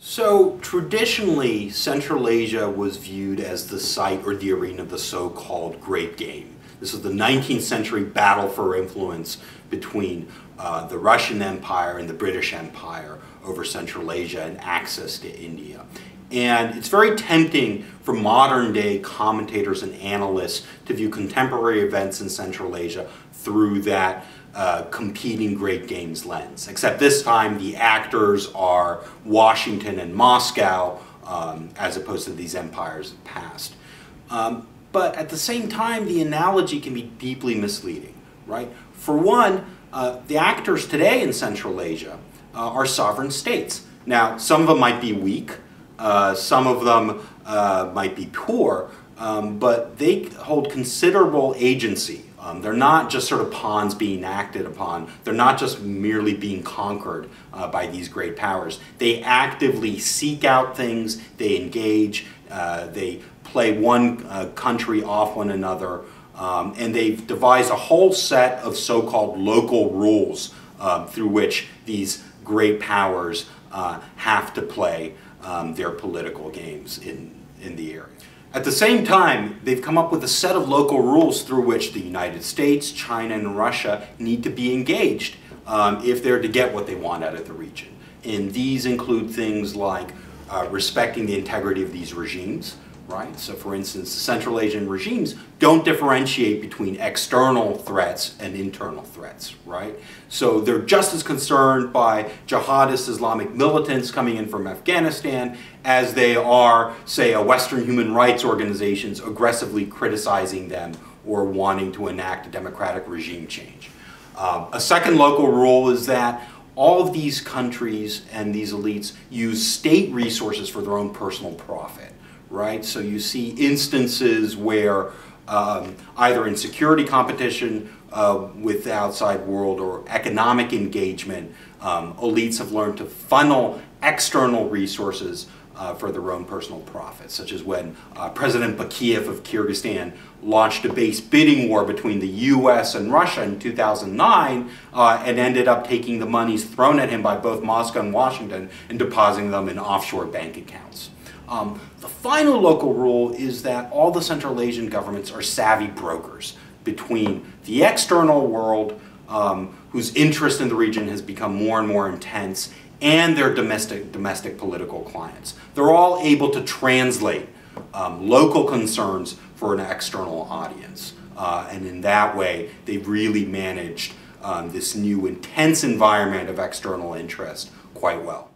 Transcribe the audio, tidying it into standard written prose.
So traditionally, Central Asia was viewed as the site or the arena of the so-called Great Game. This was the 19th century battle for influence between the Russian Empire and the British Empire over Central Asia and access to India. And it's very tempting for modern day commentators and analysts to view contemporary events in Central Asia through that competing Great Games lens. Except this time the actors are Washington and Moscow as opposed to these empires of the past. But at the same time, the analogy can be deeply misleading, right? For one, the actors today in Central Asia are sovereign states. Now, some of them might be weak, some of them might be poor, but they hold considerable agency. They're not just sort of pawns being acted upon. They're not just merely being conquered by these great powers. They actively seek out things, they engage, they play one country off one another, and they've devised a whole set of so-called local rules through which these great powers have to play their political games in the area. At the same time, they've come up with a set of local rules through which the United States, China, and Russia need to be engaged if they're to get what they want out of the region. And these include things like respecting the integrity of these regimes, right? So for instance, the Central Asian regimes don't differentiate between external threats and internal threats, right? So they're just as concerned by jihadist Islamic militants coming in from Afghanistan as they are, say, a Western human rights organizations aggressively criticizing them or wanting to enact a democratic regime change. A second local rule is that all of these countries and these elites use state resources for their own personal profit. Right? So you see instances where either in security competition with the outside world or economic engagement, elites have learned to funnel external resources for their own personal profit, such as when President Bakiyev of Kyrgyzstan launched a base bidding war between the US and Russia in 2009 and ended up taking the monies thrown at him by both Moscow and Washington and depositing them in offshore bank accounts. The final local rule is that all the Central Asian governments are savvy brokers between the external world, whose interest in the region has become more and more intense, and their domestic political clients. They're all able to translate local concerns for an external audience. And in that way, they've really managed this new intense environment of external interest quite well.